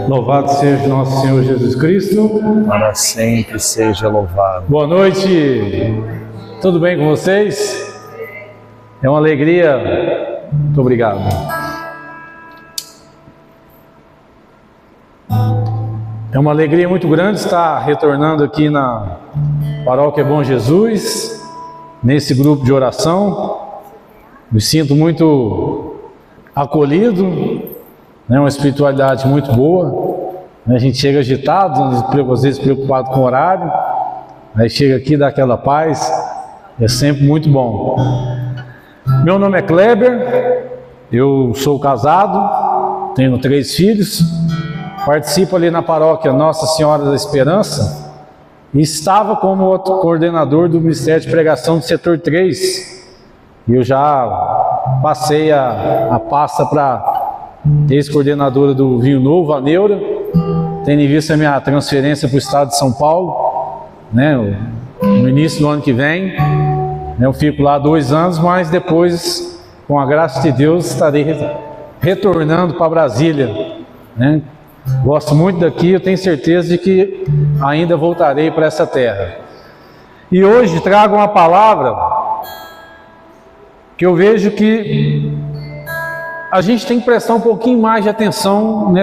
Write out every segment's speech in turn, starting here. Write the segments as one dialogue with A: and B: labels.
A: Louvado seja nosso Senhor Jesus Cristo.
B: Para sempre seja louvado.
A: Boa noite. Tudo bem com vocês? É uma alegria. Muito obrigado. É uma alegria muito grande estar retornando aqui na Paróquia Bom Jesus, nesse grupo de oração. Me sinto muito acolhido, né? Uma espiritualidade muito boa. A gente chega agitado, às vezes preocupado com o horário, aí chega aqui, dá aquela paz, é sempre muito bom. Meu nome é Kleber, eu sou casado, tenho 3 filhos, participo ali na paróquia Nossa Senhora da Esperança e estava como outro coordenador do Ministério de Pregação do Setor 3. Eu já passei a pasta para ex-coordenadora do Vinho Novo, a Neura, tendo em vista a minha transferência para o estado de São Paulo, né, no início do ano que vem. Eu fico lá 2 anos, mas depois, com a graça de Deus, estarei retornando para Brasília, né? Gosto muito daqui, eu tenho certeza de que ainda voltarei para essa terra. E hoje trago uma palavra que eu vejo que a gente tem que prestar um pouquinho mais de atenção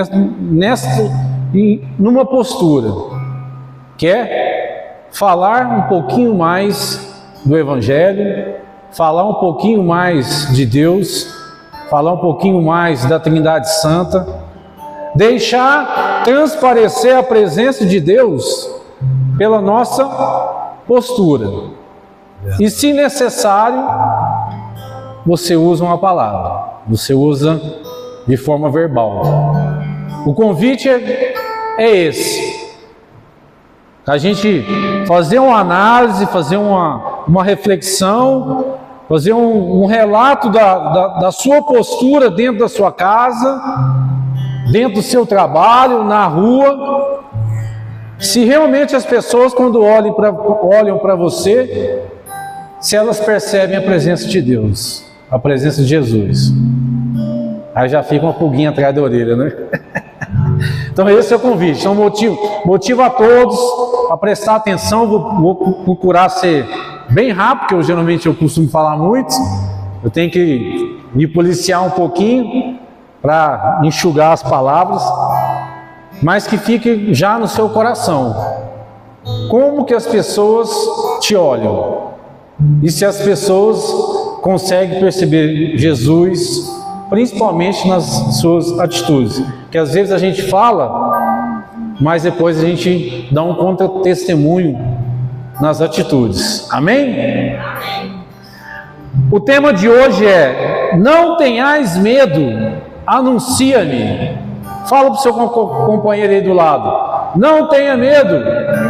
A: numa postura, que é falar um pouquinho mais do Evangelho, falar um pouquinho mais de Deus, falar um pouquinho mais da Trindade Santa, deixar transparecer a presença de Deus pela nossa postura. E se necessário, você usa uma palavra, você usa de forma verbal. O convite é esse. A gente fazer uma análise, fazer uma reflexão, fazer um relato da sua postura dentro da sua casa, dentro do seu trabalho, na rua. Se realmente as pessoas, quando olham para você, se elas percebem a presença de Deus, a presença de Jesus, aí já fica uma pulguinha atrás da orelha, né? Então esse é o convite. Então motivo a todos a prestar atenção. Vou procurar ser bem rápido, porque geralmente eu costumo falar muito. Eu tenho que me policiar um pouquinho para enxugar as palavras, mas que fique já no seu coração. Como que as pessoas te olham? E se as pessoas conseguem perceber Jesus, principalmente nas suas atitudes? Que às vezes a gente fala, mas depois a gente dá um contra-testemunho nas atitudes. Amém? O tema de hoje é: não tenhais medo, anuncia-me. Fala para o seu companheiro aí do lado: não tenha medo,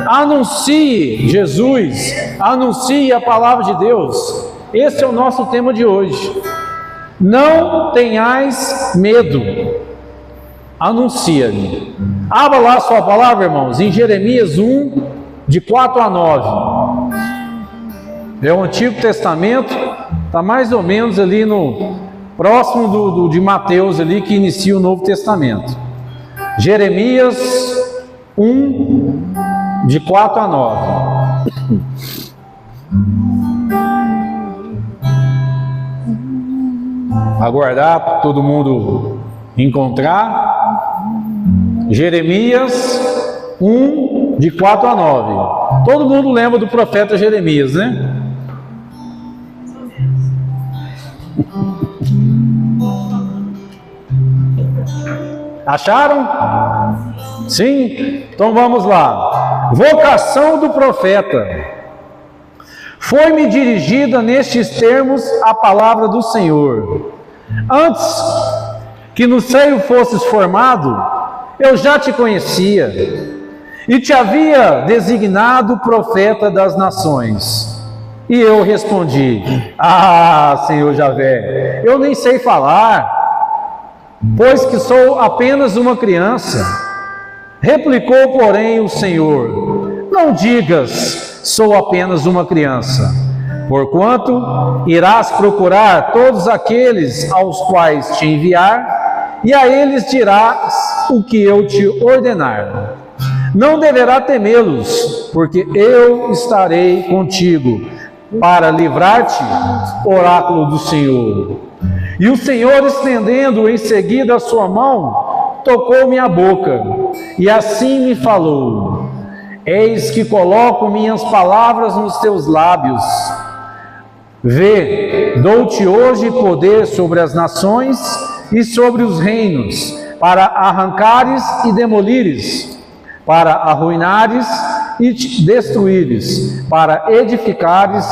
A: anuncie Jesus, anuncie a palavra de Deus. Esse é o nosso tema de hoje. Não tenhais medo, anuncia-me. Abra lá a sua palavra, irmãos, em Jeremias 1, de 4 a 9. É o Antigo Testamento, está mais ou menos ali próximo de Mateus, ali, que inicia o Novo Testamento. Jeremias 1, de 4 a 9. Aguardar todo mundo encontrar. Jeremias 1, de 4 a 9. Todo mundo lembra do profeta Jeremias, né? Acharam? Sim? Então vamos lá. Vocação do profeta. Foi-me dirigida nestes termos a palavra do Senhor: antes que no seio fosses formado, eu já te conhecia, e te havia designado profeta das nações. E eu respondi: ah, Senhor Javé, eu nem sei falar, pois que sou apenas uma criança. Replicou, porém, o Senhor: não digas, sou apenas uma criança, porquanto irás procurar todos aqueles aos quais te enviar, e a eles dirás o que eu te ordenar. Não deverá temê-los, porque eu estarei contigo para livrar-te, oráculo do Senhor. E o Senhor, estendendo em seguida a sua mão, tocou minha boca, e assim me falou: eis que coloco minhas palavras nos teus lábios. Vê, dou-te hoje poder sobre as nações e sobre os reinos, para arrancares e demolires, para arruinares e destruíres, para edificares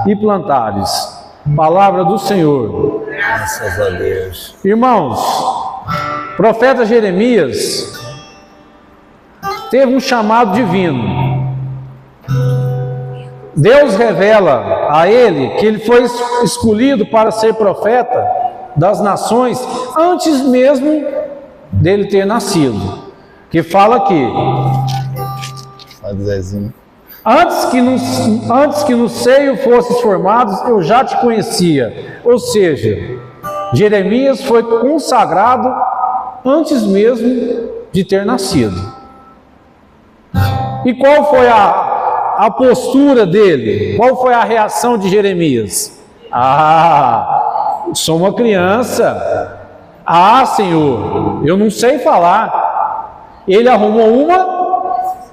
A: e plantares. Palavra do Senhor.
B: Graças a Deus.
A: Irmãos, profeta Jeremias teve um chamado divino. Deus revela a ele que ele foi escolhido para ser profeta das nações antes mesmo dele ter nascido. Que fala aqui: antes que no seio fosses formados, eu já te conhecia. Ou seja, Jeremias foi consagrado antes mesmo de ter nascido. E qual foi a postura dele? Qual foi a reação de Jeremias? Sou uma criança. Senhor, eu não sei falar. Ele arrumou uma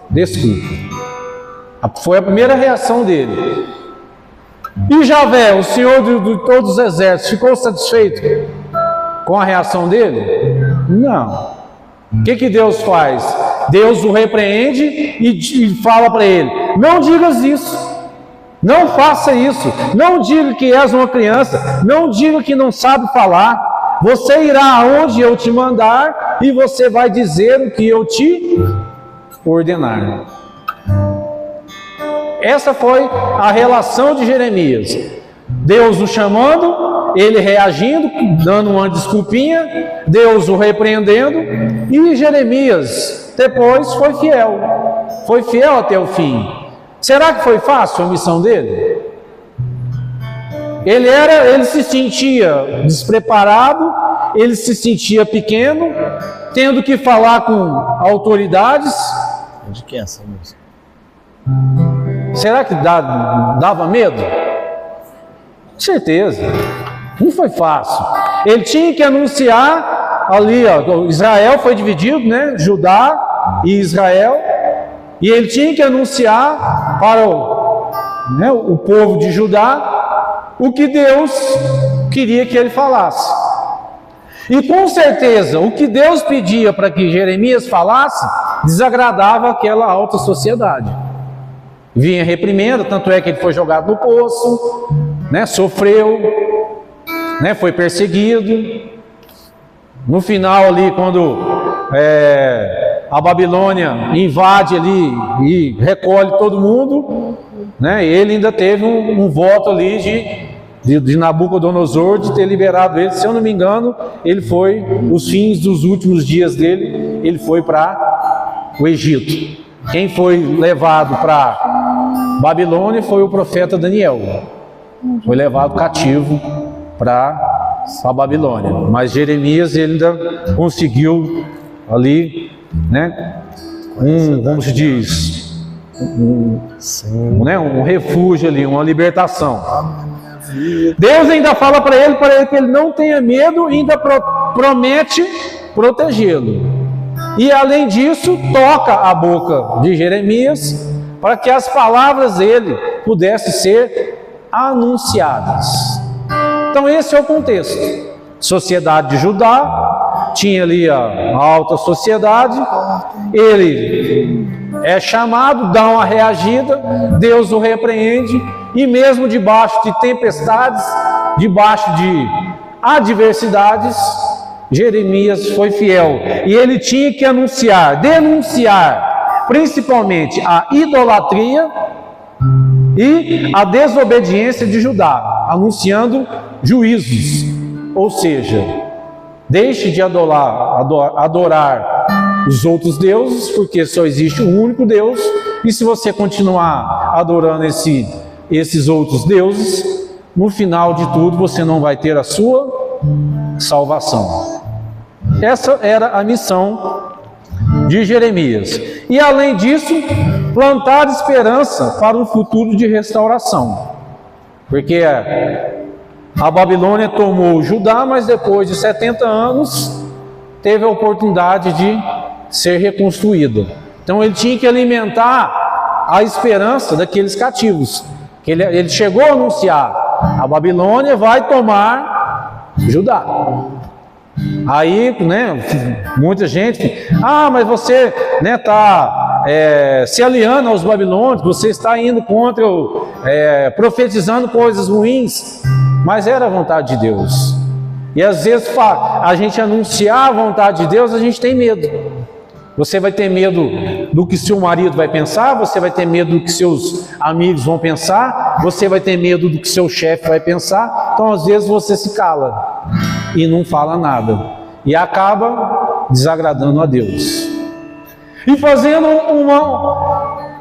A: desculpa. Foi a primeira reação dele. E Javé, o Senhor de todos os exércitos, ficou satisfeito com a reação dele? Não. O que Deus faz? Deus o repreende e fala para ele: não digas isso, não faça isso, não diga que és uma criança, não diga que não sabe falar. Você irá aonde eu te mandar e você vai dizer o que eu te ordenar. Essa foi a relação de Jeremias. Deus o chamando, ele reagindo, dando uma desculpinha, Deus o repreendendo, e Jeremias depois foi fiel até o fim. Será que foi fácil a missão dele? Ele se sentia despreparado, ele se sentia pequeno, tendo que falar com autoridades.
B: De quem é essa música?
A: Será que dava medo? Com certeza. Não foi fácil. Ele tinha que anunciar ali, Israel foi dividido, né? Judá e Israel. E ele tinha que anunciar para o povo de Judá o que Deus queria que ele falasse. E com certeza, o que Deus pedia para que Jeremias falasse desagradava aquela alta sociedade. Vinha reprimenda, tanto é que ele foi jogado no poço, né, sofreu, né, foi perseguido. No final ali, quando a Babilônia invade ali e recolhe todo mundo, né, ele ainda teve um voto ali de Nabucodonosor de ter liberado ele. Se eu não me engano, ele foi, os fins dos últimos dias dele, ele foi para o Egito. Quem foi levado para Babilônia foi o profeta Daniel. Foi levado cativo para a Babilônia. Mas Jeremias ele ainda conseguiu ali, né, como se diz, um refúgio ali, uma libertação. Deus ainda fala para ele que ele não tenha medo e ainda promete protegê-lo. E além disso, toca a boca de Jeremias para que as palavras dele pudessem ser anunciadas. Então esse é o contexto. Sociedade de Judá, tinha ali a alta sociedade, ele é chamado, dá uma reagida, Deus o repreende, e mesmo debaixo de tempestades, debaixo de adversidades, Jeremias foi fiel, e ele tinha que denunciar principalmente a idolatria e a desobediência de Judá, anunciando juízos, ou seja, deixe de adorar os outros deuses, porque só existe um único Deus, e se você continuar adorando esses outros deuses, no final de tudo você não vai ter a sua salvação. Essa era a missão de Jeremias. E além disso, plantar esperança para um futuro de restauração. Porque a Babilônia tomou Judá, mas depois de 70 anos teve a oportunidade de ser reconstruída. Então ele tinha que alimentar a esperança daqueles cativos. Ele chegou a anunciar: a Babilônia vai tomar Judá. Aí, muita gente, mas você está se aliando aos babilônios, você está indo contra, profetizando coisas ruins. Mas era a vontade de Deus. E às vezes a gente anunciar a vontade de Deus, a gente tem medo. Você vai ter medo do que seu marido vai pensar, você vai ter medo do que seus amigos vão pensar, você vai ter medo do que seu chefe vai pensar. Então às vezes você se cala e não fala nada, e acaba desagradando a Deus. E fazendo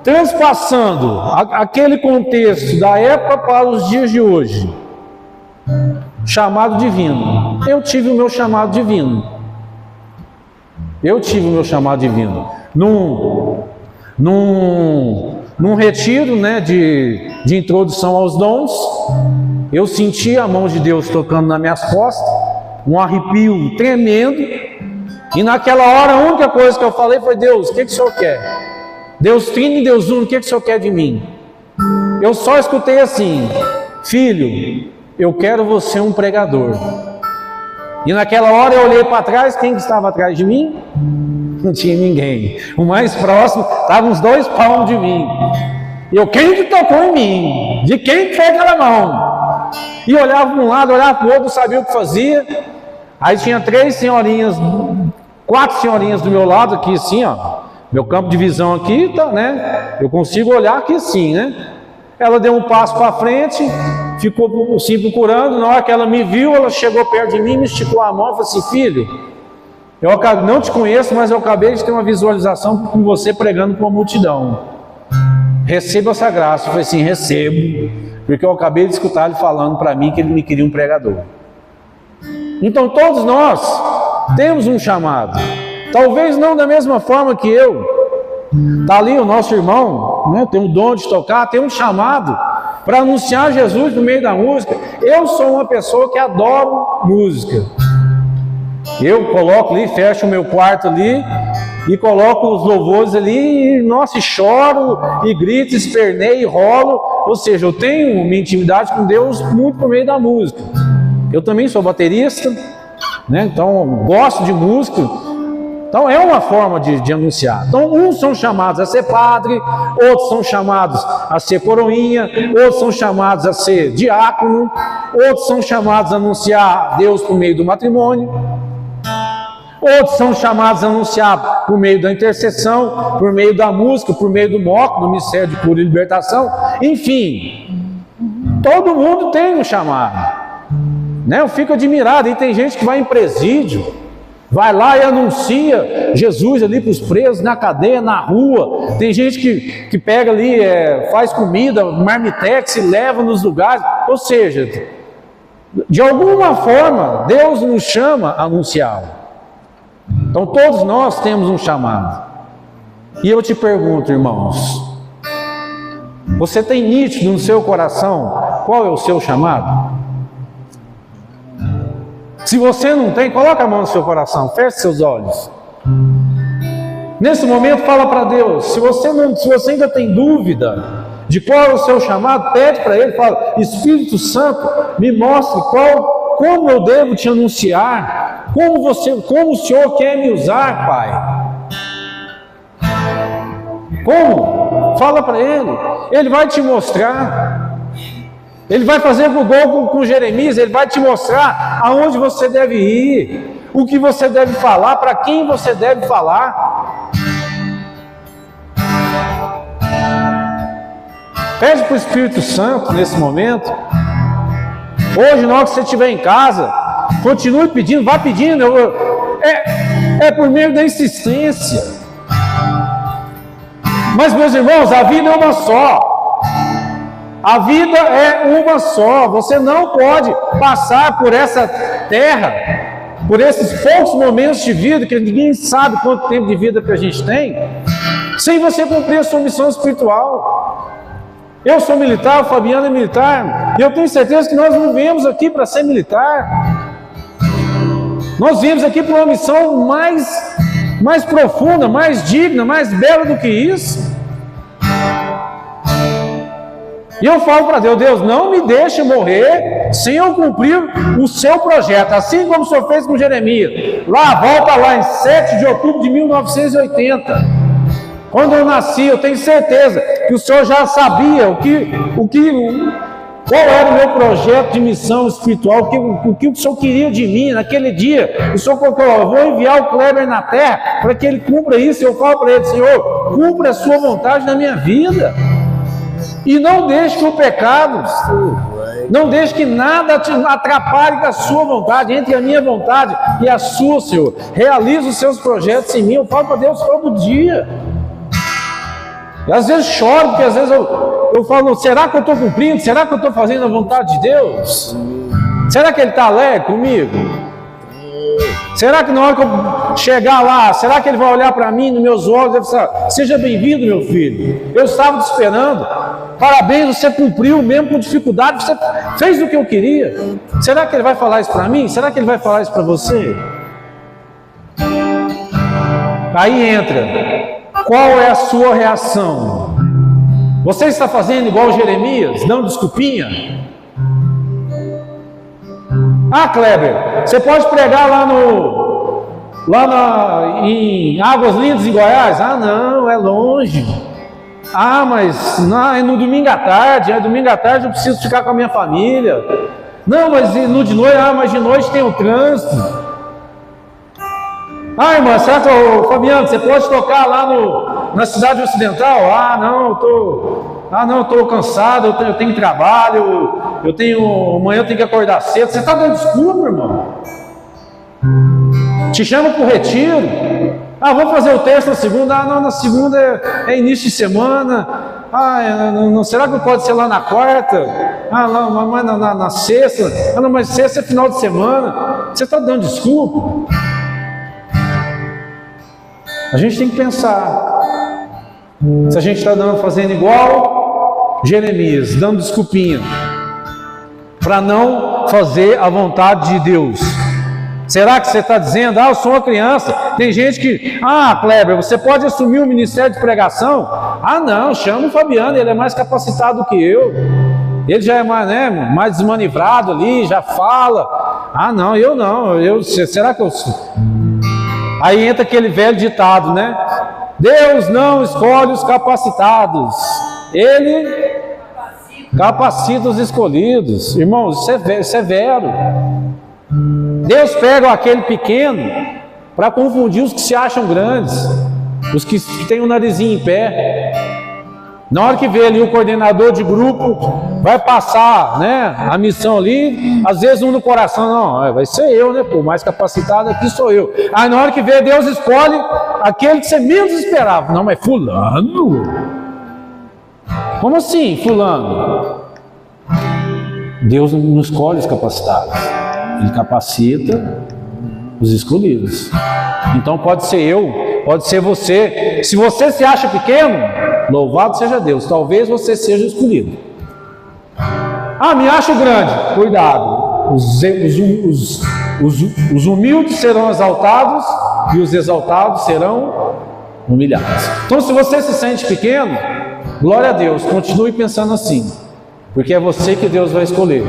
A: transpassando aquele contexto da época para os dias de hoje. Chamado divino. Eu tive o meu chamado divino. Num retiro, de introdução aos dons, eu senti a mão de Deus tocando nas minhas costas, um arrepio tremendo, e naquela hora a única coisa que eu falei foi: Deus, o que o Senhor quer? Deus Trino e Deus Uno, o que o Senhor quer de mim? Eu só escutei assim: filho, eu quero você um pregador. E naquela hora eu olhei para trás, quem que estava atrás de mim? Não tinha ninguém. O mais próximo estava uns 2 palmos de mim. E eu: quem que tocou em mim? De quem que foi aquela mão? E olhava para um lado, olhava para o outro, não sabia o que fazia. Aí tinha 4 senhorinhas do meu lado aqui assim, meu campo de visão aqui, eu consigo olhar aqui assim, Ela deu um passo para frente, ficou assim procurando. Na hora que ela me viu, ela chegou perto de mim, me esticou a mão e falou assim: filho, eu não te conheço, mas eu acabei de ter uma visualização com você pregando para uma multidão. Receba essa graça. Eu falei assim: recebo, porque eu acabei de escutar ele falando para mim que ele me queria um pregador. Então todos nós temos um chamado, talvez não da mesma forma que eu. Está ali o nosso irmão, tem o dom de tocar, tem um chamado para anunciar Jesus no meio da música. Eu sou uma pessoa que adoro música. Eu coloco ali, fecho o meu quarto ali e coloco os louvores ali, e choro e grito, esperneio e rolo. Ou seja, eu tenho minha intimidade com Deus muito por meio da música. Eu também sou baterista, então gosto de música. Então é uma forma de anunciar. Então uns são chamados a ser padre, outros são chamados a ser coroinha, outros são chamados a ser diácono, outros são chamados a anunciar Deus por meio do matrimônio, outros são chamados a anunciar por meio da intercessão, por meio da música, por meio do MOC, do Ministério de Cura e Libertação. Enfim, todo mundo tem um chamado. Eu fico admirado, e tem gente que vai em presídio, vai lá e anuncia Jesus ali para os presos, na cadeia, na rua. Tem gente que pega ali, faz comida, marmitex e leva nos lugares. Ou seja, de alguma forma, Deus nos chama a anunciá-lo. Então todos nós temos um chamado. E eu te pergunto, irmãos, você tem nítido no seu coração qual é o seu chamado? Se você não tem, coloca a mão no seu coração, feche seus olhos. Nesse momento fala para Deus. Se você ainda tem dúvida de qual é o seu chamado, pede para Ele, fala: Espírito Santo, me mostre como eu devo te anunciar, como o Senhor quer me usar, Pai. Como? Fala para Ele. Ele vai te mostrar. Ele vai fazer igual com Jeremias. Ele vai te mostrar aonde você deve ir, o que você deve falar, para quem você deve falar. Pede para o Espírito Santo nesse momento. Hoje, na hora que você estiver em casa, continue pedindo, vá pedindo. É por meio da insistência. Mas, meus irmãos, a vida é uma só. A vida é uma só. Você não pode passar por essa terra por esses poucos momentos de vida, que ninguém sabe quanto tempo de vida que a gente tem, sem você cumprir a sua missão espiritual. Eu sou militar, o Fabiano é militar, e eu tenho certeza que nós não viemos aqui para ser militar. Nós viemos aqui para uma missão mais profunda, mais digna, mais bela do que isso. E eu falo para Deus, Deus, não me deixe morrer sem eu cumprir o seu projeto, assim como o Senhor fez com Jeremias. Volta lá em 7 de outubro de 1980. Quando eu nasci, eu tenho certeza que o Senhor já sabia qual era o meu projeto de missão espiritual, o que o Senhor queria de mim naquele dia. O Senhor colocou, eu vou enviar o Kleber na terra para que ele cumpra isso. Eu falo para ele, Senhor, cumpra a sua vontade na minha vida. E não deixe que o pecado, não deixe que nada te atrapalhe da sua vontade, entre a minha vontade e a sua, Senhor. Realize os seus projetos em mim. Eu falo para Deus todo dia. E às vezes choro, porque às vezes eu falo, será que eu estou cumprindo? Será que eu estou fazendo a vontade de Deus? Será que Ele está alegre comigo? Será que na hora que eu chegar lá, será que Ele vai olhar para mim, nos meus olhos, e falar, seja bem-vindo, meu filho, eu estava te esperando, parabéns, você cumpriu, mesmo com dificuldade, você fez o que eu queria. Será que Ele vai falar isso para mim? Será que Ele vai falar isso para você? Aí entra, qual é a sua reação? Você está fazendo igual Jeremias, dando desculpinha? Ah, Kleber, você pode pregar em Águas Lindas, em Goiás? Ah, não, é longe. Ah, mas não, é no domingo à tarde. Domingo à tarde eu preciso ficar com a minha família. Não, mas no de noite, mas de noite tem o trânsito. Ah, irmã, será que, Fabiano, você pode tocar lá na cidade ocidental? Ah, não, eu estou cansado, eu tenho trabalho, amanhã eu tenho que acordar cedo. Você está dando desculpa, irmão? Te chama para o retiro. Ah, vamos fazer o texto na segunda. Ah, não, na segunda é início de semana. Ah, não, será que pode ser lá na quarta? Ah, não, mas na sexta. Ah, não, mas sexta é final de semana. Você está dando desculpa? A gente tem que pensar se a gente está fazendo igual Jeremias, dando desculpinha para não fazer a vontade de Deus. Será que você está dizendo, eu sou uma criança? Tem gente que, Kleber, você pode assumir o ministério de pregação? Ah, não, chama o Fabiano, ele é mais capacitado do que eu. Ele já é mais desmanivrado ali, já fala. Ah, não, eu não. Será que eu... Aí entra aquele velho ditado, né? Deus não escolhe os capacitados, Ele capacita os escolhidos. Irmãos, isso é severo. Deus pega aquele pequeno para confundir os que se acham grandes, os que têm o narizinho em pé. Na hora que vê ali o coordenador de grupo, vai passar, a missão ali, às vezes no coração, não, vai ser eu, o mais capacitado aqui sou eu. Aí na hora que vê, Deus escolhe aquele que você menos esperava. Não, mas fulano? Como assim, fulano? Deus não escolhe os capacitados, Ele capacita os escolhidos. Então pode ser eu, pode ser você. Se você se acha pequeno, louvado seja Deus, talvez você seja escolhido. Me acho grande, cuidado, os humildes serão exaltados e os exaltados serão humilhados. Então se você se sente pequeno, glória a Deus, continue pensando assim, porque é você que Deus vai escolher,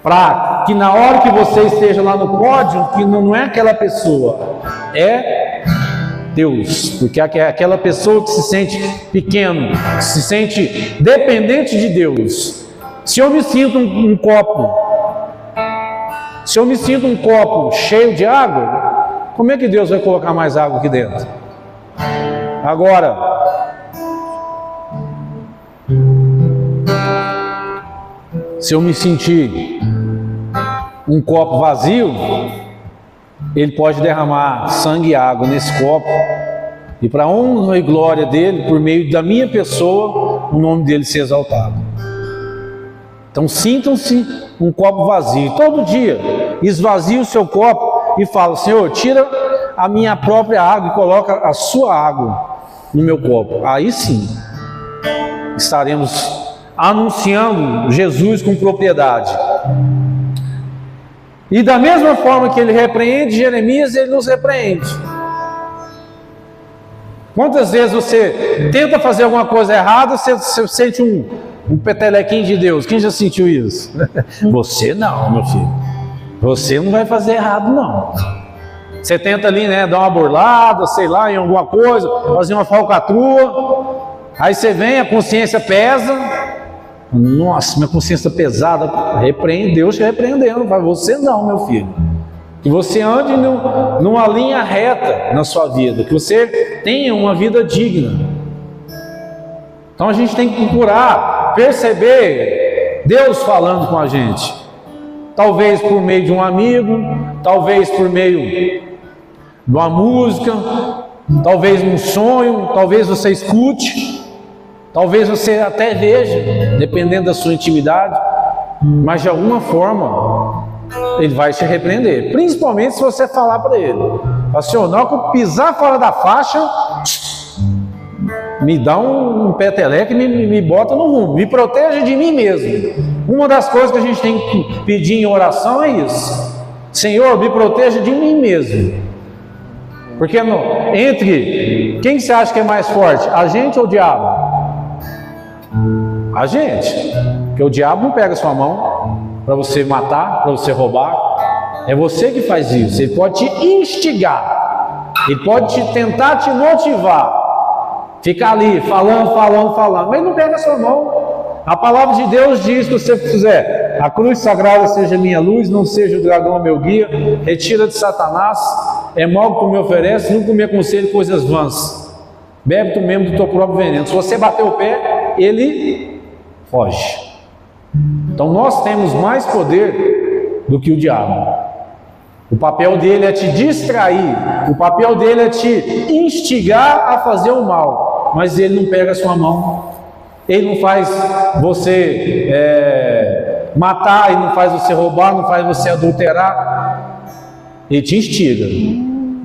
A: para que na hora que você esteja lá no pódio, que não é aquela pessoa, é Deus, porque é aquela pessoa que se sente pequeno, que se sente dependente de Deus. Se eu me sinto um copo cheio de água, como é que Deus vai colocar mais água aqui dentro? Agora, se eu me sentir um copo vazio, Ele pode derramar sangue e água nesse copo, e para a honra e glória dele, por meio da minha pessoa, o nome dele ser exaltado. Então sintam-se um copo vazio. Todo dia esvazie o seu copo e fala: Senhor, tira a minha própria água e coloca a sua água no meu copo. Aí sim estaremos anunciando Jesus com propriedade. E da mesma forma que ele repreende Jeremias, ele nos repreende. Quantas vezes você tenta fazer alguma coisa errada, você sente um petelequinho de Deus? Quem já sentiu isso? Você não, meu filho. Você não vai fazer errado, não. Você tenta ali, né, dar uma burlada, sei lá, em alguma coisa, fazer uma falcatrua. Aí você vem, a consciência pesa. Nossa, minha consciência pesada. Repreende, Deus te repreendendo. Você não, meu filho. Que você ande numa linha reta na sua vida. Que você tenha uma vida digna. Então a gente tem que procurar perceber Deus falando com a gente. Talvez por meio de um amigo, talvez por meio de uma música, talvez num sonho, talvez você escute, talvez você até veja, dependendo da sua intimidade, mas de alguma forma ele vai te repreender, principalmente se você falar para ele: Senhor, na hora que eu pisar fora da faixa, me dá um peteleco e me bota no rumo, me proteja de mim mesmo. Uma das coisas que a gente tem que pedir em oração é isso: Senhor, me proteja de mim mesmo. Porque entre quem você acha que é mais forte, a gente ou o diabo? A gente. Porque o diabo não pega a sua mão para você matar, para você roubar. É você que faz isso. Ele pode te instigar, ele pode tentar te motivar, ficar ali falando, mas ele não pega a sua mão. A palavra de Deus diz que você fizer: a cruz sagrada seja minha luz, não seja o dragão meu guia, retira de Satanás, é mal que tu me oferece, nunca me aconselho coisas vãs, bebe tu mesmo do teu próprio veneno. Se você bater o pé, ele foge. Então nós temos mais poder do que o diabo. O papel dele é te distrair, o papel dele é te instigar a fazer o mal, mas ele não pega a sua mão. Ele não faz você matar, ele não faz você roubar, não faz você adulterar. Ele te instiga.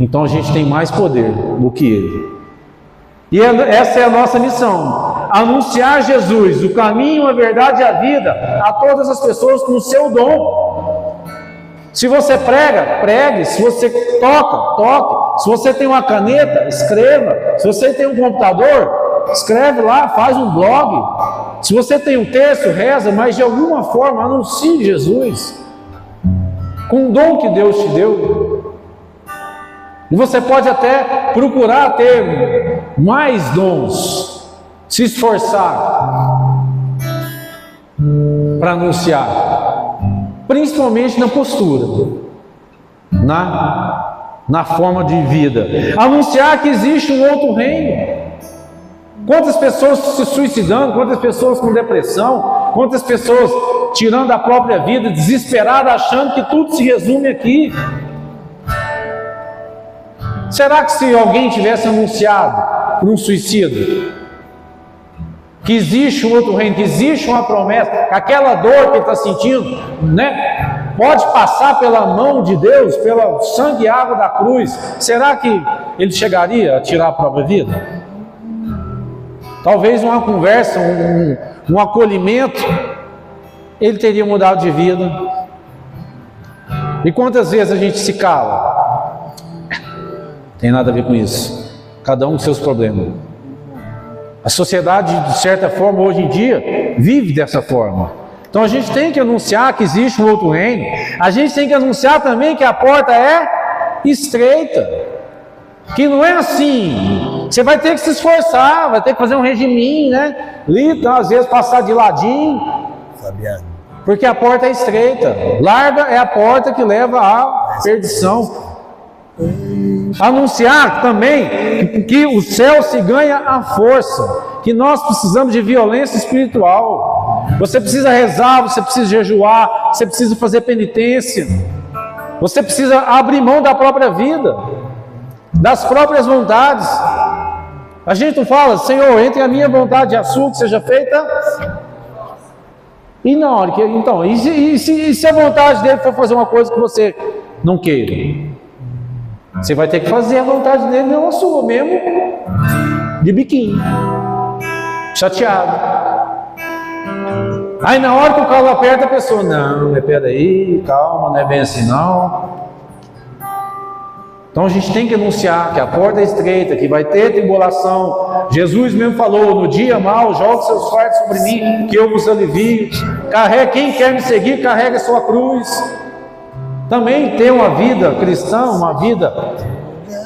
A: Então a gente tem mais poder do que ele. E essa é a nossa missão: anunciar Jesus, o caminho, a verdade e a vida, a todas as pessoas com o seu dom. Se você prega, pregue. Se você toca, toque. Se você tem uma caneta, escreva. Se você tem um computador, escreve lá, faz um blog. Se você tem um texto, reza, mas de alguma forma anuncie Jesus com o dom que Deus te deu. E você pode até procurar ter mais dons, se esforçar para anunciar, principalmente na postura, na forma de vida. Anunciar que existe um outro reino. Quantas pessoas se suicidando, quantas pessoas com depressão, quantas pessoas tirando a própria vida, desesperadas, achando que tudo se resume aqui. Será que se alguém tivesse anunciado por um suicida que existe um outro reino, que existe uma promessa, que aquela dor que ele está sentindo, né, pode passar pela mão de Deus, pelo sangue e água da cruz, será que ele chegaria a tirar a própria vida? Talvez uma conversa, um acolhimento, ele teria mudado de vida. E quantas vezes a gente se cala? Tem nada a ver com isso. Cada um com seus problemas. A sociedade, de certa forma, hoje em dia, vive dessa forma. Então a gente tem que anunciar que existe um outro reino. A gente tem que anunciar também que a porta é estreita. Que não é assim. Você vai ter que se esforçar, vai ter que fazer um regiminho, né? Ali, às vezes passar de ladinho.
B: Fabiano.
A: Porque a porta é estreita. Larga é a porta que leva à perdição. Anunciar também que o céu se ganha à força. Que nós precisamos de violência espiritual. Você precisa rezar, você precisa jejuar, você precisa fazer penitência. Você precisa abrir mão da própria vida, das próprias vontades. A gente não fala: Senhor, entre a minha vontade e a sua, que seja feita. E na hora que... Então, e se a vontade dele for fazer uma coisa que você não queira? Você vai ter que fazer a vontade dele, não a sua, mesmo de biquinho, chateado. Aí na hora que o calo aperta, a pessoa, não, peraí, calma, não é bem assim não. Então a gente tem que anunciar que a porta é estreita, que vai ter tribulação. Jesus mesmo falou, no dia mau, jogue seus fardos sobre mim, que eu vos alivio. Quem quer me seguir, carrega a sua cruz. Também ter uma vida cristã, uma vida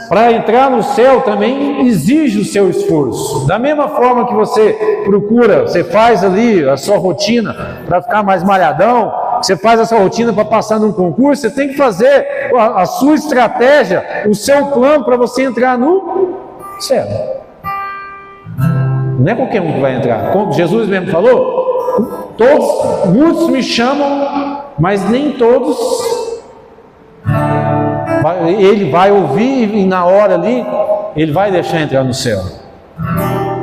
A: para entrar no céu também exige o seu esforço. Da mesma forma que você procura, você faz ali a sua rotina para ficar mais malhadão, você faz essa rotina para passar num concurso, você tem que fazer a sua estratégia, o seu plano para você entrar no céu. Não é qualquer um que vai entrar. Como Jesus mesmo falou, muitos me chamam, mas nem todos. Ele vai ouvir e na hora ali, ele vai deixar entrar no céu.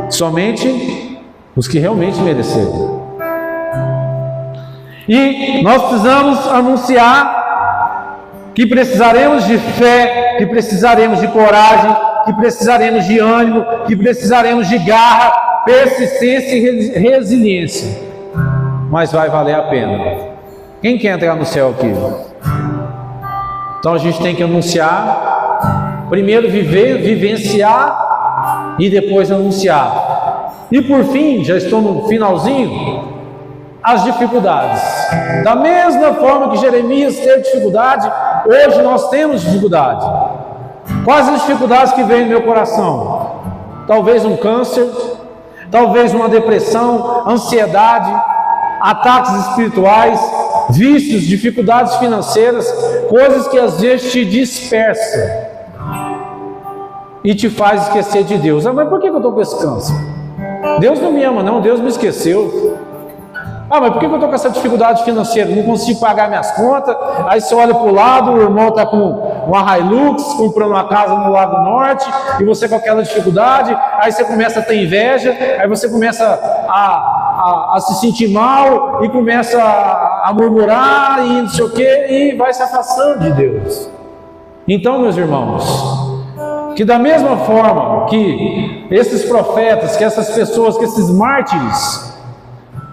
A: Somente os que realmente merecerem. E nós precisamos anunciar que precisaremos de fé, que precisaremos de coragem, que precisaremos de ânimo, que precisaremos de garra, persistência e resiliência. Mas vai valer a pena. Quem quer entrar no céu aqui? Então a gente tem que anunciar, primeiro vivenciar e depois anunciar. E por fim, já estou no finalzinho, as dificuldades. Da mesma forma que Jeremias teve dificuldade, hoje nós temos dificuldade. Quais as dificuldades que vêm no meu coração? Talvez um câncer, talvez uma depressão, ansiedade, ataques espirituais, vícios, dificuldades financeiras, coisas que às vezes te dispersam e te faz esquecer de Deus. Mas por que eu estou com esse câncer? Deus não me ama não, Deus me esqueceu. Mas por que eu estou com essa dificuldade financeira? Não consigo pagar minhas contas. Aí você olha para o lado, o irmão está com uma Hilux, comprando uma casa no Lago Norte, e você com aquela dificuldade, aí você começa a ter inveja, aí você começa a se sentir mal, e começa a murmurar, e não sei o que, e vai se afastando de Deus. Então, meus irmãos, que da mesma forma que esses profetas, que essas pessoas, que esses mártires,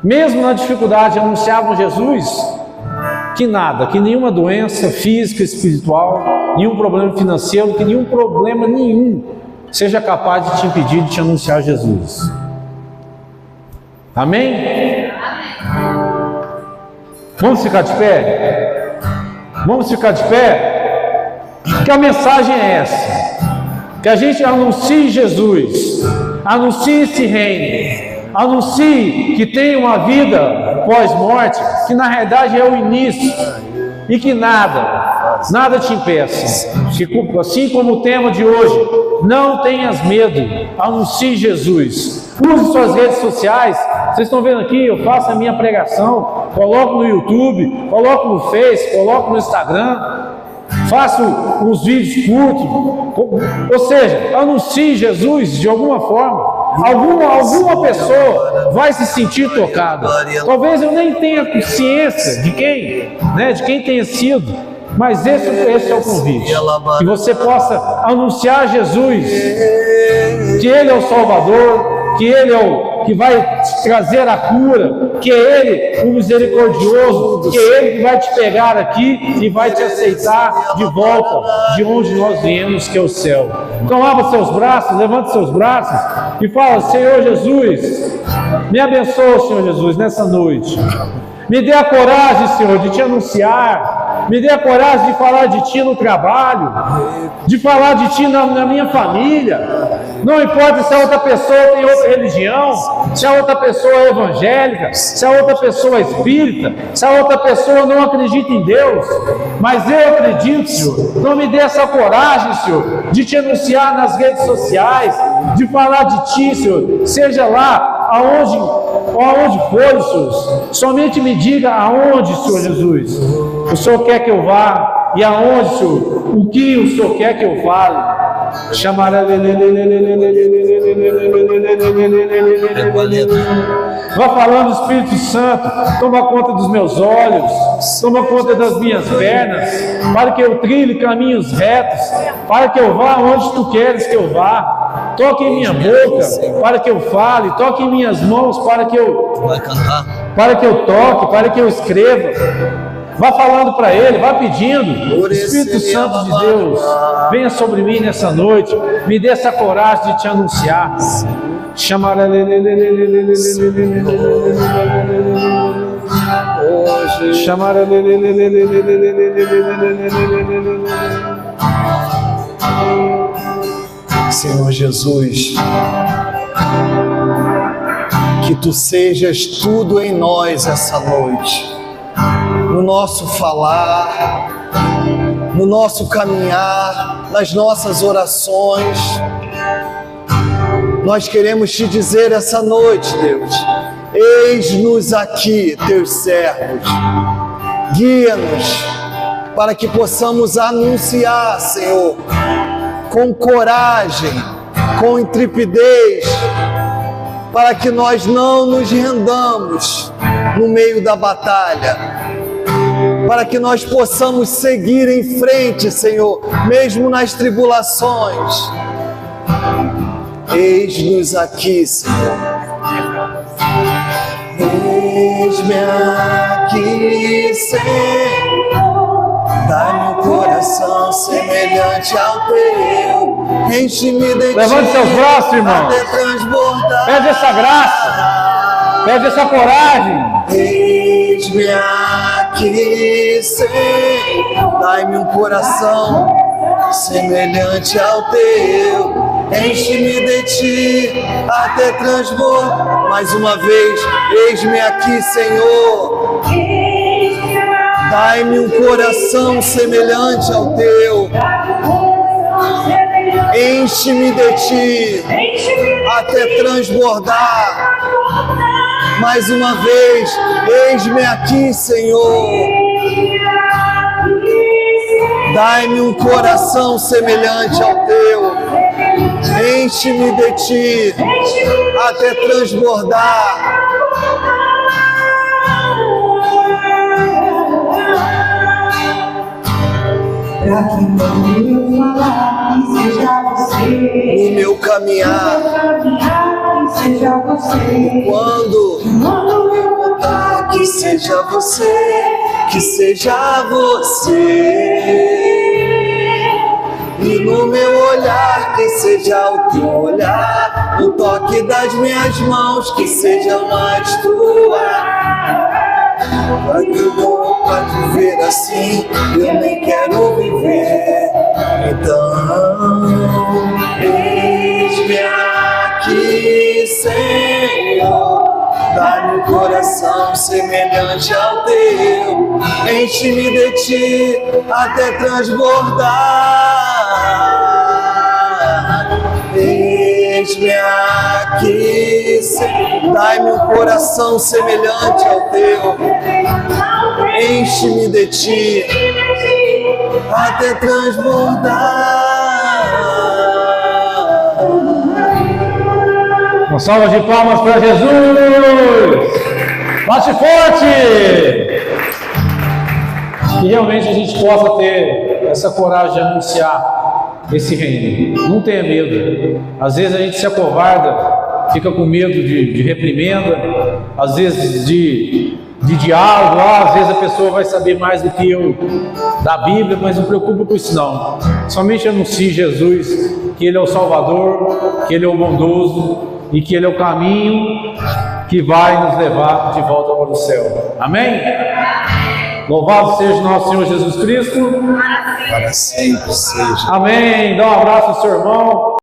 A: mesmo na dificuldade anunciavam Jesus, que nada, que nenhuma doença física, espiritual, nenhum problema financeiro, que nenhum problema nenhum seja capaz de te impedir de te anunciar Jesus. Amém? Vamos ficar de pé? Vamos ficar de pé? Que a mensagem é essa: que a gente anuncie Jesus, anuncie esse reino, anuncie que tem uma vida pós-morte, que na realidade é o início, e que nada te impeça. Que, assim como o tema de hoje, não tenhas medo, anuncie Jesus. Use suas redes sociais. Vocês estão vendo aqui, eu faço a minha pregação, coloco no YouTube, coloco no Face, coloco no Instagram, faço uns vídeos curtos, ou seja, anuncie Jesus de alguma forma. Alguma pessoa vai se sentir tocada. Talvez eu nem tenha consciência de quem tenha sido, mas esse é o convite, que você possa anunciar Jesus, que Ele é o Salvador, que Ele é o que vai te trazer a cura, que é Ele o misericordioso, que é Ele que vai te pegar aqui e vai te aceitar de volta de onde nós viemos, que é o céu. Então abra seus braços, levante seus braços e fala: Senhor Jesus, me abençoa, Senhor Jesus, nessa noite. Me dê a coragem, Senhor, de te anunciar. Me dê a coragem de falar de Ti no trabalho, de falar de Ti na minha família. Não importa se a outra pessoa tem outra religião, se a outra pessoa é evangélica, se a outra pessoa é espírita, se a outra pessoa não acredita em Deus, mas eu acredito, Senhor. Então me dê essa coragem, Senhor, de te anunciar nas redes sociais, de falar de Ti, Senhor, seja lá aonde for, Senhor. Somente me diga aonde, Senhor Jesus, o Senhor quer que eu vá, e aonde, Senhor, o que o Senhor quer que eu fale. Vá falando, Espírito Santo, toma conta dos meus olhos, toma conta das minhas pernas, para que eu trilhe caminhos retos, para que eu vá onde tu queres que eu vá. Toque em minha boca, para que eu fale, toque em minhas mãos, para que eu toque, para que eu escreva. Vá falando para Ele, vá pedindo. Espírito Santo de Deus, venha sobre mim nessa noite, me dê essa coragem de te anunciar.
C: Senhor Jesus, que Tu sejas tudo em nós essa noite, no nosso falar, no nosso caminhar, nas nossas orações. Nós queremos Te dizer essa noite, Deus, eis-nos aqui, Teus servos, guia-nos para que possamos anunciar, Senhor, com coragem, com intrepidez, para que nós não nos rendamos no meio da batalha, para que nós possamos seguir em frente, Senhor, mesmo nas tribulações. Eis-nos aqui, Senhor. Eis-me aqui, Senhor. Dá-me um coração semelhante ao Teu. Enche-me de Ti.
A: Levante seus braços, irmão.
C: Até transbordar.
A: Pede essa graça, pede essa coragem.
C: Eis-me aqui, Senhor. Dai-me um coração semelhante ao Teu. Enche-me de Ti até transbordar. Mais uma vez, eis-me aqui, Senhor. Dai-me um coração semelhante ao Teu. Enche-me de Ti até transbordar. Mais uma vez, eis-me aqui, Senhor. Dai-me um coração semelhante ao Teu. Enche-me de Ti até transbordar.
D: Pra que quando eu falar que seja você,
C: No meu caminhar,
D: que seja você,
C: quando
D: eu cantar
C: que seja você, que seja você. E no meu olhar, que seja o Teu olhar, no toque das minhas mãos, que seja mais Tua. Para que eu não pode viver assim, eu nem quero viver. Então, eis-me aqui, Senhor. Dá-me um coração semelhante ao Teu. Enche-me de Ti até transbordar. Eis-me aqui, Senhor. Dai-me um coração semelhante ao Teu. Enche-me de Ti até transbordar.
A: Uma salva de palmas para Jesus! Bate forte! Que realmente a gente possa ter essa coragem de anunciar esse reino. Não tenha medo. Às vezes a gente se acovarda, fica com medo de reprimenda, às vezes de diálogo. Às vezes a pessoa vai saber mais do que eu da Bíblia, mas não preocupa com isso não. Somente anuncie Jesus, que Ele é o Salvador, que Ele é o bondoso, e que Ele é o caminho que vai nos levar de volta para o céu. Amém? Louvado seja nosso Senhor Jesus Cristo.
C: Para sempre seja.
A: Amém. Dá um abraço ao seu irmão.